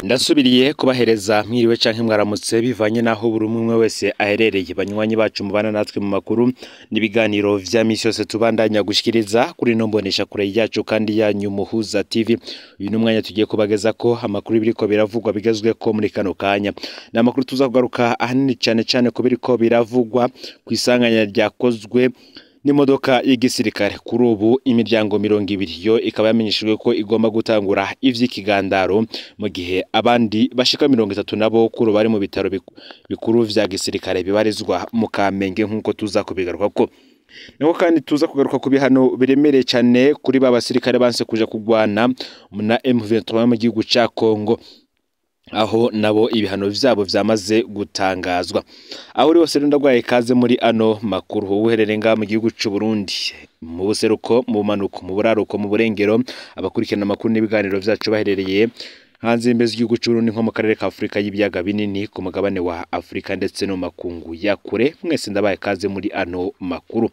Ndasubiriye kubahereza mwiriwe canke mwaramutse bivanye naho buri umwe wese aherereye banywanyi bacu mubana natwe mu makuru n'ibiganiro vya misi yose tubandanya gushikiriza kuri no mbonesha kure yacu kandi yanyu Muhuza TV. Uyu numwanya tugiye kubageza ko amakuru biriko biravugwa bigezwe ko muri kano kanya. Na makuru tuza kugaruka ahanini cane ko biriko biravugwa kwisanganya ryakozwe n'imodoka y'igisirikare. Kuri ubu imiryango 200 yo ikaba yamenyeshejwe ko igomba gutangura ivy'ikigandaro mu gihe abandi bashika 30 nabo kuri bari mu bitaro bikuru vya gisirikare bibarizwa mu Kamenge nkuko tuza kubigaruka ko. Niko kandi tuza kugaruka ku bihano biremereye cyane kuri babasirikare banse kuja kugwana na M23 mu gihugu ca Kongo, aho nabo ibihano vyabo vyamaze gutangazwa. Aho uri wose ndagwaye kaze muri ano makuru uherereye mu gihugu c'u Burundi, mu buseruko, mu manuko, mu buraruko, mu burengero, abakurikirana amakuru n'ibiganiro vyacu baherereye hanze imbezi igihugu c'u Burundi nko mu karere ka Afrika y'ibiyaga binini ku mugabane wa Afrika ndetse no makungu ya kure. Mwese ndabaye kaze muri ano makuru.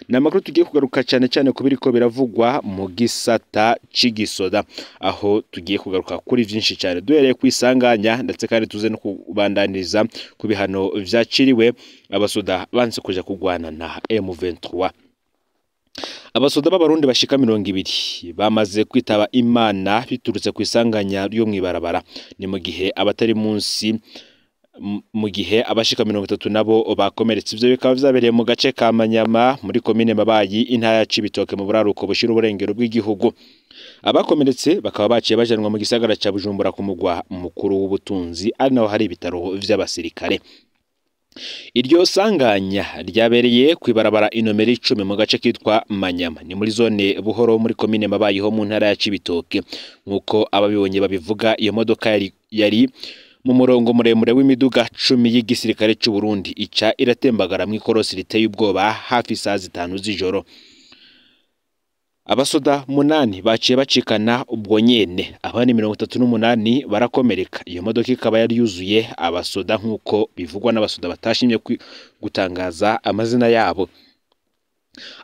Na makuru tugiye kugaruka cyane kubiriko biravugwa mu gisata c'igisoda, aho tugiye kugaruka kuri vyinshi cyane duhereye kwisanganya ndetse kandi tuze no kubandaniriza ku bihano vyaciriwe abasoda banse kuja kugwana na M23. Abasoda b'abarundi bashika 200 bamaze kwitaba Imana biturutse kwisanganya ryo mwibarabara, ni mu gihe abatari munsi mu gihe abashika 30 nabo bakomeretse. Ivyo bikaba vyabereye mu gace ka Manyama muri komine Mabayi intara ya Cibitoke mu buraruko bushira uburengero bw'igihugu. Abakomeretse bakaba baciye bajanwa mu gisagara ca Bujumbura ku mugwa mukuru w'ubutunzi ari naho hari ibitaro vy'abasirikare. Iryo sanganya ryabereye kwibarabara inomero 10 mu gace kitwa Manyama, ni muri zone Buhoro muri komine Mabayi ho mu ntara ya Cibitoke. Nkuko ababibonye babivuga, iyo modoka yari mu murongo muremure w'imiduga 10 y'igisirikare c'u Burundi ica iratembagara mu ikorosi riteye ubwoba hafi saa 5 z'ijoro. Abasoda 8 baciye bacikana ubwo nyene, abandi 38 barakomereka. Iyo modoka ikaba yari yuzuye abasoda nkuko bivugwa n'abasoda batashimye gutangaza amazina yabo.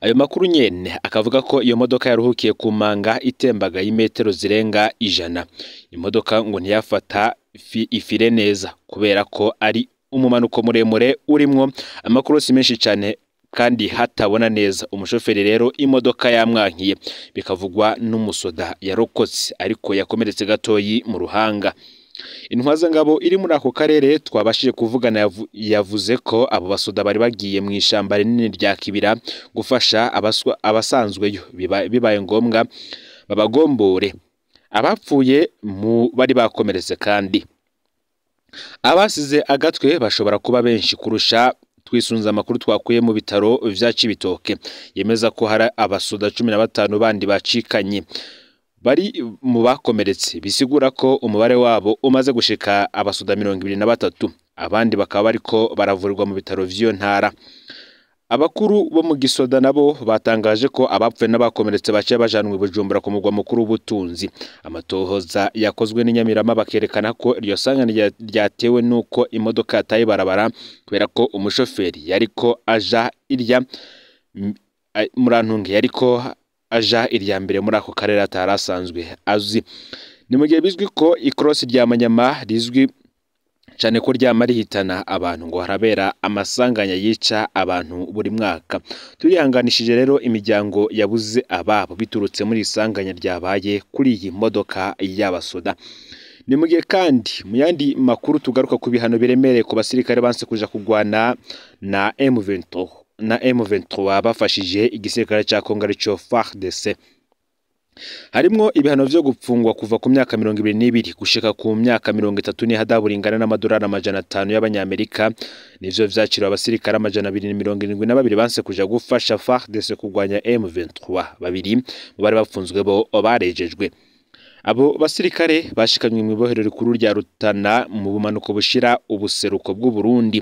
Ayo makuru nyene akavuga ko iyo modoka yaruhukiye ku manga itembaga y'imetero zirenga 100. Imodoka ngo ntiyafata ifire neza kubera ko ari umumanuko muremure urimwo amakorosi menshi cyane kandi hatabona neza. Umushoferi rero imodoka yamwankiye, bikavugwa n'umusoda yarokotse ariko yakomeretse gatoyi mu ruhanga. Intwaza ngabo iri muri ako karere twabashije kuvugana yavuze ko abo basoda bari bagiye mu ishamba rinini rya Kibira gufasha abasanzwe bibaye ngombwa babagombore. Abapfuye mu bari bakomeretse kandi abasize agatwe bashobora kuba benshi kurusha. Twisunza amakuru twakuye mu bitaro vya Cibitoke yemeza ko hari abasoda 15 bandi bacikanye bari mu bakomeretse, bisigura ko umubare wabo umaze gushika abasoda 23. Abandi bakaba bariko baravurirwa mu bitaro vy'iyo ntara. Abakuru bo mu gisoda nabo batangaje ko abapfuye n'abakomeretse baciye bajanwe Bujumbura ku mugwa mukuru w'ubutunzi. Amatohoza yakozwe n'Inyamirama bakerekana ko iryo sanganya ryatewe nuko imodoka yataye barabara kubera ko umushoferi yariko aja irya murantunge yariko aja irya mbere muri ako karere atarasanzwe azi. Ni mu gihe bizwi ko ikorosi rya Manyama rizwi cyane ko ryama rihitana abantu, ngo harabera amasanganya yica abantu buri mwaka. Turihanganishije rero imiryango yabuze ababo biturutse muri isanganya ryabaye kuri iyi modoka y'abasoda. Ni mu gihe kandi mu yandi makuru tugaruka ku bihano biremereye ku basirikare banse kuja kugwana na M23 bafashije igisirikare ca Kongo arico FARDC. Harimwo ibihano vyo gupfungwa kuva ku myaka 22 gushika ku myaka 30 n'ihadabu ringana n'amadolari 500 y'abanyamerika. Nivyo vyaciriwe abasirikare 272 banse kuja gufasha FARDC kugwanya M23. Babiri mu bari bafunzwe bo barejejwe. Abo basirikare bashikanywe mu bohero rikuru rya Rutana mu bumanuko bushira ubuseruko bw'u Burundi.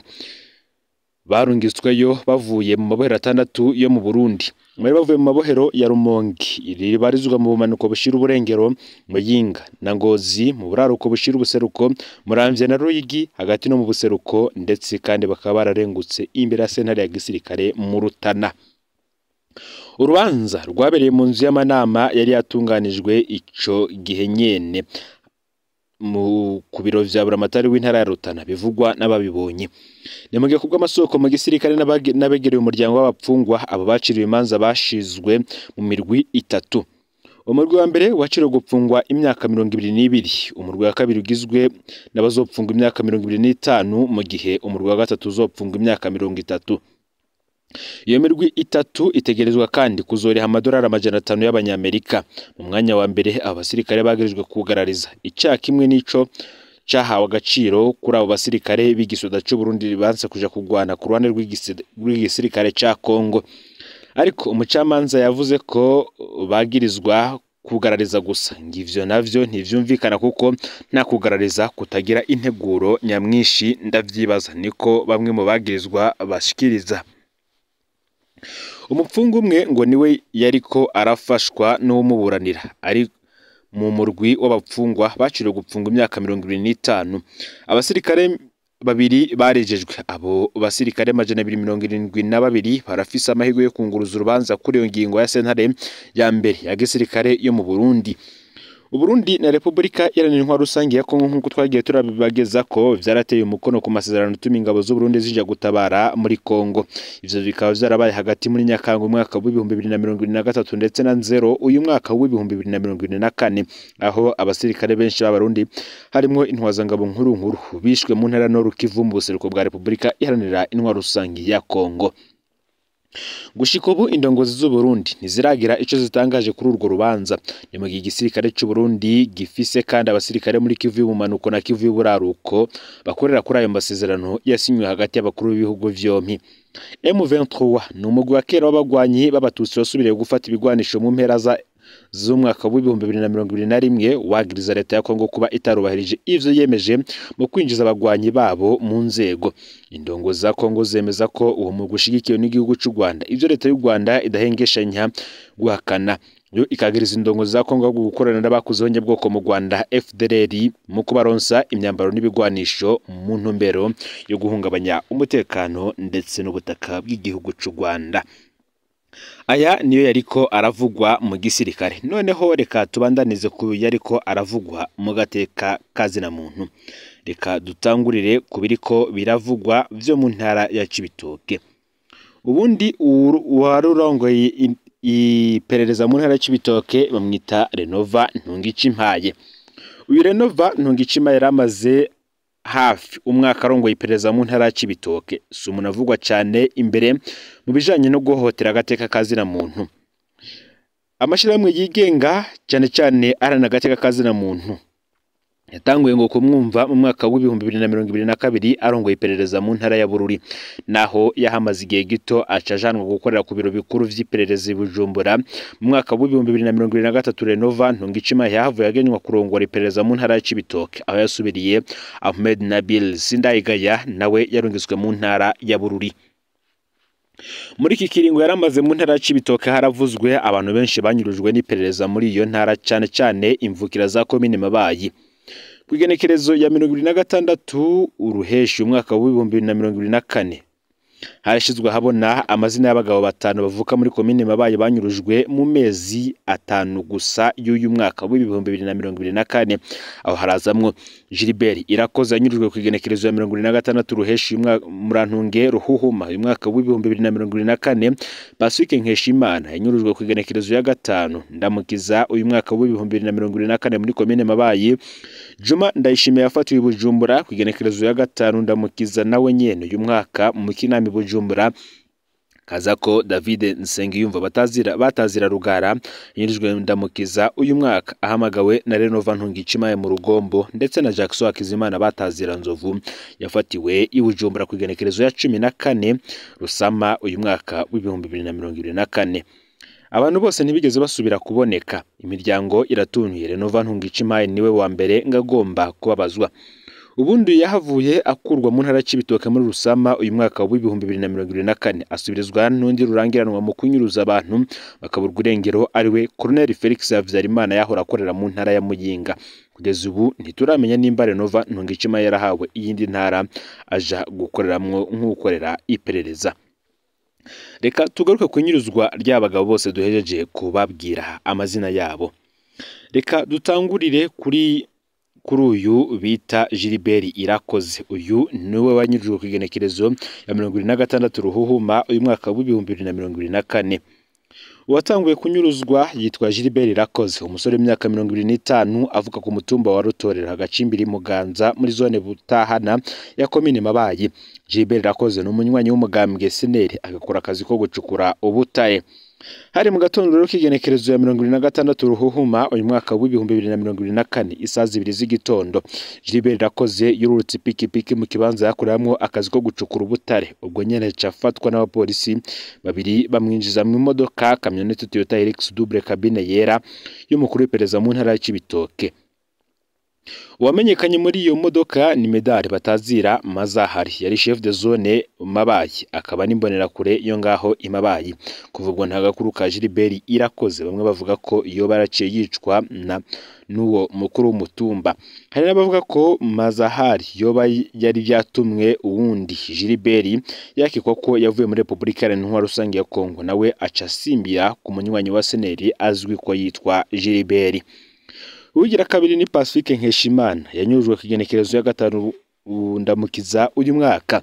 Barungitsweyo bavuye mu mabohero 6 yo mu Burundi. Bari bavuye mu mabohero ya Rumonge iri barizwa mu bumanuko bushira uburengero, Muyinga na Ngozi mu buraruko bushira ubuseruko, Muramvya na Ruyigi hagati no mu buseruko, ndetse kandi bakaba bararengutse imbere ya sentare ya gisirikare mu Rutana. Urubanza rwabereye mu nzu y'amanama yari yatunganijwe ico gihe nyene ku biro vya buramatari w'intara ya Rutana bivugwa n'ababibonye. Ni mu gihe kubw'amasoko mu gisirikare n'abegereye umuryango w'abapfungwa abo baciriwe imanza bashizwe mu mirwi itatu. Umurwi wa mbere waciriwe gupfungwa imyaka 22, umurwi wa kabiri ugizwe n'abazopfungwa imyaka 25, mu gihe umurwi wa gatatu uzopfungwa imyaka 30. Iyo mirwi itatu itegerezwa kandi kuzoriha amadolari 500 y'abanyamerika. Mu mwanya wa mbere abasirikare bagirijwe kugarariza icyaha kimwe n'ico cyahawe agaciro kuri abo basirikare b'igisoda cy'u Burundi banse kuja kugwana ku ruhande rw'igisirikare ca Kongo. Ariko umucamanza yavuze ko bagirizwa kugarariza gusa. Ngivyo navyo ntivyumvikana kuko nta kugarariza kutagira integuro nyamwinshi, ndavyibaza niko bamwe mu bagirizwa bashikiriza. Umupfungu umwe ngo niwe yariko arafashwa n'umuburanira ari mu murwi w'abapfungwa baciriwe gupfunga imyaka 25. Abasirikare babiri barejejwe. Abo basirikare 272 barafise amahirwe yo kunguruza urubanza kuri iyo ngingo ya sentare ya mbere ya gisirikare yo mu Burundi. Uburundi na Republika Iharanira Intwaro Rusange ya Kongo nk'uko twagiye turabibageza ko vyarateye umukono ku masezerano atuma ingabo z'u Burundi zija gutabara muri Kongo. Ivyo bikaba vyarabaye hagati muri Nyakanga umwaka wa 2023 ndetse na nzero uyu mwaka wa 2024, aho abasirikare benshi b'Abarundi harimo intwazangabo nkuru bishwe mu ntara no Kivu mu buseruko bwa Republika Iharanira Intwaro Rusange ya Kongo. Gushika ubu indongozi z'u Burundi ntiziragira ico zitangaje kuri urwo rubanza. Ni mu gihe igisirikare cy'u Burundi gifise kandi abasirikare muri Kivu y'ubumanuko na Kivu y'uburaruko bakorera kuri ayo masezerano yasinywe hagati y'abakuru b'ibihugu vyompi. M23 ni umugwi wa kera w'abagwanyi b'abatutsi basubiriye gufata ibigwanisho mu mpera z'umwaka wa 2021 wagiriza leta ya Kongo kuba itarubahirije ivyo yemeje mu kwinjiza abagwanyi babo mu nzego. Indongo za Kongo zemeza ko uwo mugwi ushigikiwe n'igihugu cy'u Rwanda, ivyo leta y'u Rwanda idahengeshanya guhakana. Yo ikagiriza indongo za Kongo gukorana n'abakuzeho nyabwoko mu Rwanda FDLR mu kubaronsa imyambaro n'ibigwanisho mu ntumbero yo guhungabanya umutekano ndetse n'ubutaka bw'igihugu cy'u Rwanda. Aya niyo yariko aravugwa mu gisirikare. Noneho reka tubandanize ku yariko aravugwa mu gateka kazina muntu. Reka dutangurire kubiriko biravugwa vyo mu ntara ya Cibitoke. Ubundi uwarurongoye iperereza mu ntara ya Cibitoke bamwita Renova Ntungicimpaye. Uyu Renova Ntungicimpaye yaramaze hafi umwaka arongoye iperereza mu ntara ya Cibitoke. Si umuntu avugwa cyane imbere mu bijanye no guhohotera agateka kazina muntu. Amashirahamwe yigenga cyane cyane arana agateka kazina muntu yatanguye ngo kumwumva mu mwaka wa 2022 arongoye iperereza mu ntara ya Bururi, naho yahamaze igihe gito acajanwa gukorera ku biro bikuru vy'iperereza i Bujumbura. Mu mwaka wa 2023 Renova Ntungicimpaye yahavuye agenywa kurongora iperereza mu ntara ya Cibitoke, aho yasubiriye Ahmed Nabil Sindayigaya nawe yarungitswe mu ntara ya Bururi. Muri iki kiringo yaramaze mu ntara ya Cibitoke haravuzwe abantu benshi banyurujwe n'iperereza muri iyo ntara, cyane cyane imvukira za komine Mabayi. Kwigenekerezo ya 2026 uruheshi umwaka wa 2024 harashizwe habona amazina y'abagabo 5 bavuka muri komine Mabayi banyurujwe mu mezi 5 gusa y'uyu mwaka wa 2024. Aho harazamwo Gilbert Irakoze yanyurujwe kwigenekerezo ya 2026 uruheshi Murantunge Ruhuhuma uyu mwaka wa 2024. Pacifique Nkeshimana yanyurujwe kwigenekerezo ya 5 Ndamukiza uyu mwaka wa 2024 muri komine Mabayi. Juma Ndayishimiye yafatiwe i Bujumbura kwigenekerezo ya 5 Ndamukiza nawe nyene uyu mwaka mu Kinama Bujumbura. Kazako David Nsengiyumva batazira Rugara yanyurujwe Ndamukiza uyu mwaka ahamagawe na Renova Ntungicimpaye mu Rugombo, ndetse na Jackson Hakizimana batazira Nzovu yafatiwe i Bujumbura kwigenekerezo ya 14 Rusama uyu mwaka wa 2024. Abantu bose ntibigeze basubira kuboneka. Imiryango iratuntuye Renova Ntungicimpaye niwe wa mbere ngagomba kubabazwa. Ubundi yahavuye akurwa mu ntara ya Cibitoke muri Rusama uyu mwaka wa 2024 asubirizwa n'undi rurangiranwa mu kunyuruza abantu bakaburwa irengero ariwe Colonel Felix Havyarimana yahora akorera mu ntara ya Muyinga. Kugeza ubu ntituramenya nimba Renova Ntungicimpaye yarahawe iyindi ntara aja gukoreramwo nk'ukorera iperereza. Reka tugaruke kunyuruzwa ry'abagabo bose duhejeje kubabwira amazina yabo. Reka dutangurire kuri kuri uyu bita Gilbert Irakoze. Uyu niwe wanyujijwe ku igenekerezo ya 26 Ruhuhuma uyu mwaka wa 2024. Uwatanguye kunyuruzwa yitwa Gilbert Irakoze, umusore w'imyaka 25 avuka ku mutumba wa Rutorera Gacimbiri Muganza muri zone Butahana ya komine Mabayi. Gilbert Irakoze ni umunywanyi w'umugambwe SNL agakora akazi ko gucukura ubutare. Hari mu gatondo rero k'igenekerezo ya 26 Ruhuhuma uyu mwaka wa 2024 isaha 2 z'igitondo, Gilbert Irakoze yururutse ipikipiki mu kibanza yakoreramwo akazi ko gucukura ubutare. Ubwo nyene cafatwa n'abapolisi babiri bamwinjiza mu modoka kamyonete Toyota Hilux double cabine yera y'umukuru w'iperereza mu ntara ya Cibitoke. Uwamenyekanye muri iyo modoka ni Medali Batazira Mazahari, yari chef de zone Mabayi akaba n'imbonera kure yo ngaho imabayi. Kuvugwa nta gakuru ka Gilbert Irakoze, bamwe bavuga ko iyo baraciye yicwa n'uwo mukuru w'umutumba. Hari n'abavuga ko Mazahari yoba yari byatumwe uwundi Gilbert yakikwa ko yavuye muri Republika Iharanira Rusange ya Kongo, nawe aca asimbira ku munywanyi wa SNL azwi ko yitwa Gilbert. Ugira kabiri ni Pacifique Nkeshimana yanyujwe ku igenekerezo ya 5 Ndamukiza uyu mwaka.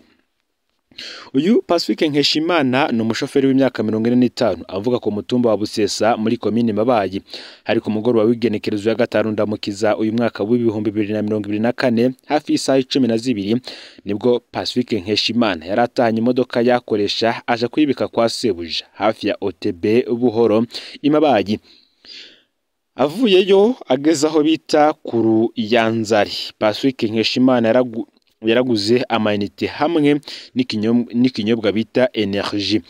Uyu Pacifique Nkeshimana ni umushoferi w'imyaka 45 avuga ku mutumba wa Busesa muri komine Mabayi. Hari ku mugoroba w'igenekerezo ya 5 Ndamukiza uyu mwaka wa 2024 hafi isaha 12 nibwo Pacifique Nkeshimana yaratahanye imodoka yakoresha aje kuyibika kwa sebuja hafi ya OTB Buhoro imabayi. Avuyeyo ageze aho bita ku Ruyanzari, Pacifique Nkeshimana yaraguze amayinite hamwe n'ikinyobwa bita energy.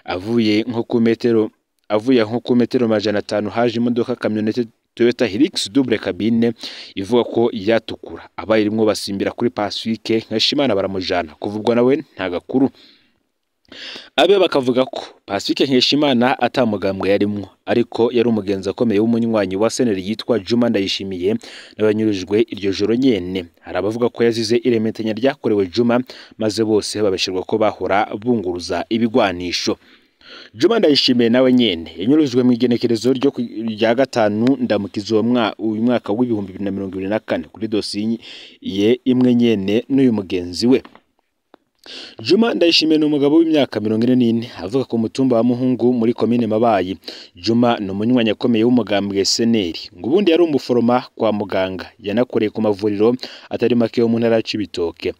Avuye nko ku metero 500 haje imodoka kamyonete Toyota Hilux double cabine ivuga ko yatukura. Abayirimwo basimbira kuri Pacifique Nkeshimana baramujana, kuvugwa nawe nta gakuru. Abe bakavuga ko Pacifique Nkeshimana atamugambwe yarimwo, ariko yari umugenzi akomeye w'umunywanyi wa SNL yitwa Juma Ndayishimiye n'abanyurijwe iryo joro nyene. Hari abavuga ko yazize iremetanya ryakorewe Juma maze bose babashirwa ko bahora bunguruza ibigwanisho. Juma Ndayishimiye nawe nyene yanyurijwe mu igenekerezo ryo rya 5 Ndamukiza uyu mwaka wa 2024 kuri dosiye imwe nyene n'uyu mugenzi we. Juma Ndayishimiye ni umugabo w'imyaka 44 avuga ku mutumba wa Muhungu muri komine Mabayi. Juma ni umunywanyi akomeye w'umugambwe SNL, ngo ubundi yari umuforoma kwa muganga, yanakoreye ku mavuriro atari make yo mu ntara ya Cibitoke.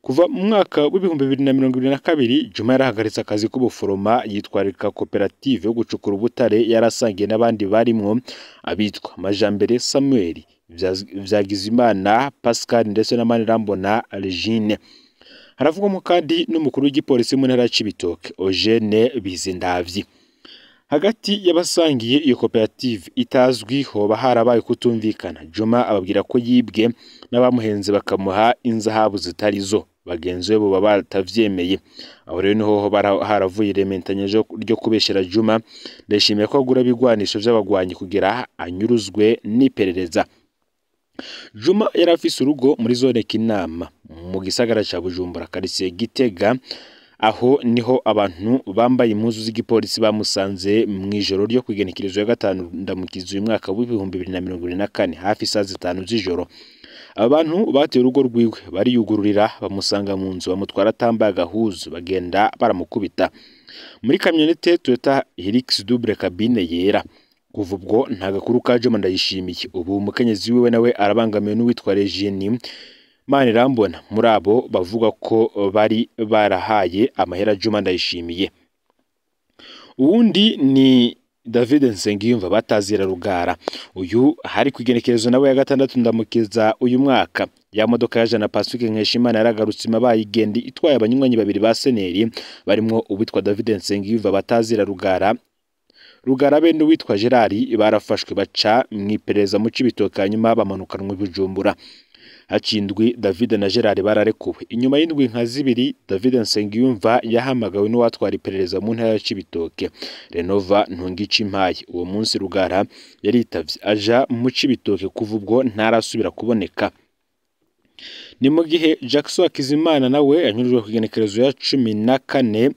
Kuva mu mwaka wa 2022 Juma yarahagaritse akazi k'ubuforoma yitwarika koperative yo gucukura ubutare yarasangiye n'abandi barimwo abitwa Majambere Samuel, Vyagizimana Pascal ndetse na Manirambona Regine. Haravugwamo kandi n'umukuru w'igipolisi mu ntara ya Cibitoke Eugene Bizindavyi. Hagati y'abasangiye iyo koperative itazwi hoba harabaye kutumvikana. Juma ababwira ko yibwe n'abamuhenze bakamuha inzahabu zitarizo, bagenzi be bo batavyemeye. Aho rero niho haravuye irementanya ryo kubeshera Juma. Ndashimiye ko agura bigwanisho vy'abagwanyi kugira anyuruzwe n'iperereza. Juma yari afise urugo muri zone Kinama mu gisagara ca Bujumbura quartier Gitega. Aho niho abantu bambaye impuzu z'igipolisi bamusanze mwijoro ryo kwigenekerezo ya 5 Ndamukiza uyu mwaka wa 2024 hafi saa 5 z'ijoro. Abantu bateye urugo rwiwe bariyugururira bamusanga mu nzu, bamutwara atambaye agahuzu bagenda baramukubita muri kamyonete Toyota Hilux double cabine yera. Kuva ubwo nta gakuru ka Juma Ndayishimiye. Ubu umukenyezi wiwe nawe arabangamiwe n'uwitwa Regine Manirambona, muri abo bavuga ko bari barahaye amahera Juma Ndayishimiye. Uwundi ni David Nsengiyumva Batazira Rugara. Uyu hari kwigenekerezo nawe ya 6 Ndamukiza uyu mwaka. Ya modoka yaje na Pacifique Nkeshimana yaragarutse Mabayi igenda itwaye abanywanyi babiri ba SNL barimwo uwitwa David Nsengiyumva Batazira Rugara be n'uwitwa Gerard barafashwe baca mwipereza mu Cibitoke, hanyuma bamanukanwa Bujumbura. Hacindwi David na Gerard bararekuwe. Inyuma y'indwi nka zibiri David Nsengiyumva yahamagawe n'uwatwara iperereza mu ntara ya Cibitoke Renova Ntungicimpaye. Uwo munsi Rugara yaritavye aja mu Cibitoke, kuva ubwo ntarasubira kuboneka. Ni mu gihe Jackson Akizimana nawe yanyujwe ku igenekerezo ya 14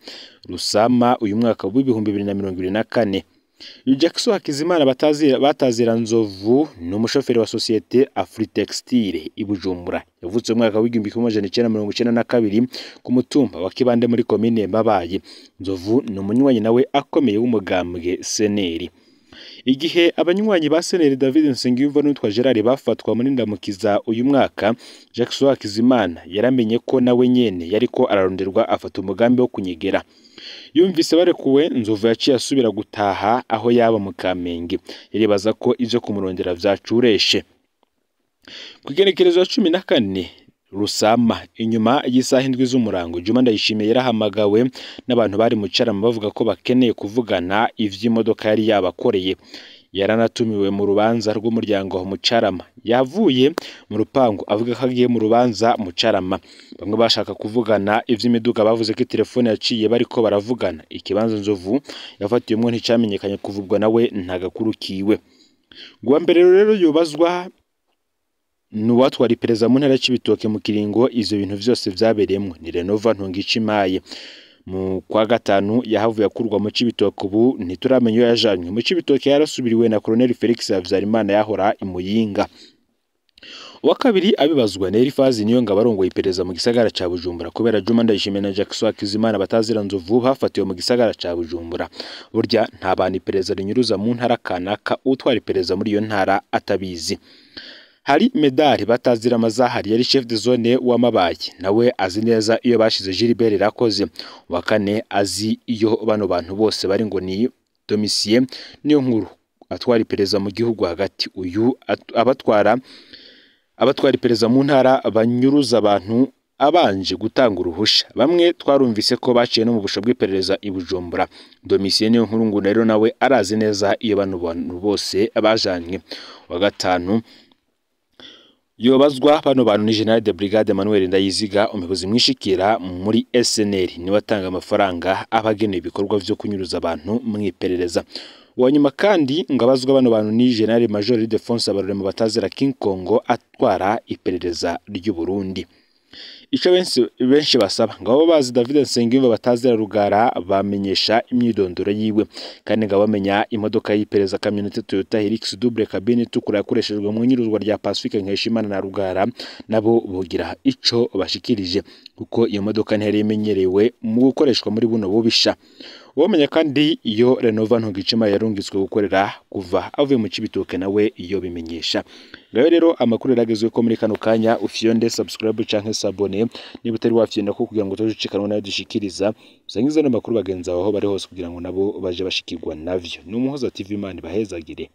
Rusama uyu mwaka wa 2024. Jackson Hakizimana batazira Nzovu ni umushoferi wa societe Afritextile i Bujumbura yavutse mu mwaka w'1992 ku mutumba wa Kibande muri komine Mabayi. Nzovu ni umunywanyi nawe akomeye w'umugambwe Seneri. Igihe abanywanyi ba Seneri David Nsengiyumva n'utwa Gerard bafatwa muri ndamukiza uyu mwaka, Jackson Hakizimana yaramenye ko nawe nyene yariko araronderwa afata umugambi wo kunyegera. Yumvise barekuwe, Nzovu yaciye asubira gutaha aho yaba mu Kamenge. Yaribaza ko ivyo kumurondera vyacureshe. Kugenekerezo 14 Rusama inyuma y'isaha indwi z'umurango, Juma Ndayishimiye yarahamagawe n'abantu bari mu Carama bavuga ko bakeneye kuvugana ivy'imodoka yari yabakoreye. Yaranatumiwe mu rubanza rw'umuryango mu Carama. Yavuye mu rupangu avuga ko agiye mu rubanza mu Carama. Bamwe bashaka kuvugana ivy'imiduga bavuze ko telefone yaciye bariko baravugana. Ikibanza Nzovu yafatiyemwo nticamenyekanye kuvugwa nawe ntagakurukiwe. Guwa mbere rero yubazwa n'uwatwara iperereza mu ntara y'Ibitoke mu kiringo ivyo bintu vyose vyabereyemwo ni Renova Ntungicimaye. Mu kwa gatanu yahavuye akurwa mu Cibitoke, ubu ntituramenya iyo yajanywe. Mu Cibitoke yarasubiriwe na Colonel Felix Habyarimana yahora imuyinga. Uwa kabiri abibazwa na Elifazi Niyongabo arongoye iperereza mu gisagara ca Bujumbura kubera Juma Ndayishimiye na Jackson Hakizimana batazira Nzovu hafatiwe mu gisagara ca Bujumbura. Burya nta bantu iperereza rinyuruza mu ntara kanaka utwara iperereza muri iyo ntara atabizi. Hari Medali batazira Amazahari yari chef de zone wa Mabayi, nawe azi neza iyo bashize Gilbert Rakoze. Wa kane azi iyo bano bantu bose bari ngo ni Domitien niyo nkuru atwara iperereza mu gihugu hagati. Uyu abatwara iperereza mu ntara banyuruza abantu abanje gutanga uruhusha. Bamwe twarumvise ko baciye no mu busho bw'iperereza i Bujumbura. Domitien niyo nkuru ngo rero nawe arazi neza iyo bano bantu bose abajanywe. Wa gatanu yobazwa bano bantu ni General de Brigade Emmanuel Ndayiziga, umuyobozi mwishikira muri SNL, niwe atanga amafaranga abagenewe ibikorwa vyo kunyuruza abantu mu iperereza. Wanyuma kandi ngabazwa bano bantu ni General Major Ildefonse Abarorema batazira King Kongo atwara iperereza ry'u Burundi. Ico benshi basaba ngabo bazi David Nsengiyumva batazira Rugara bamenyesha imyidondoro yiwe, kandi ngabamenya imodoka y'iperereza kamyonete Toyota Hilux double cabine tukura yakoreshejwe mu nyiruzwa rya Pacifique Nkeshimana na Rugara, nabo bogira ico bashikirije kuko iyo modoka ntiyari imenyerewe mu gukoreshwa muri buno bubisha. Womenya kandi iyo Renova Ntungicimaye yarungitswe gukorera kuva avuye mu Cibitoke nawe iyo bimenyesha. Ngayo rero amakuru yaragezwe ko muri kano kanya ufyonde subscribe canke sabone niba utari wafyenda ko kugira ngo tujikanwe nayo dushikiriza usangiza no makuru bagenza aho bari hose kugira ngo nabo baje bashikirwa navyo. N'umuhoza TV Imana bahezagire.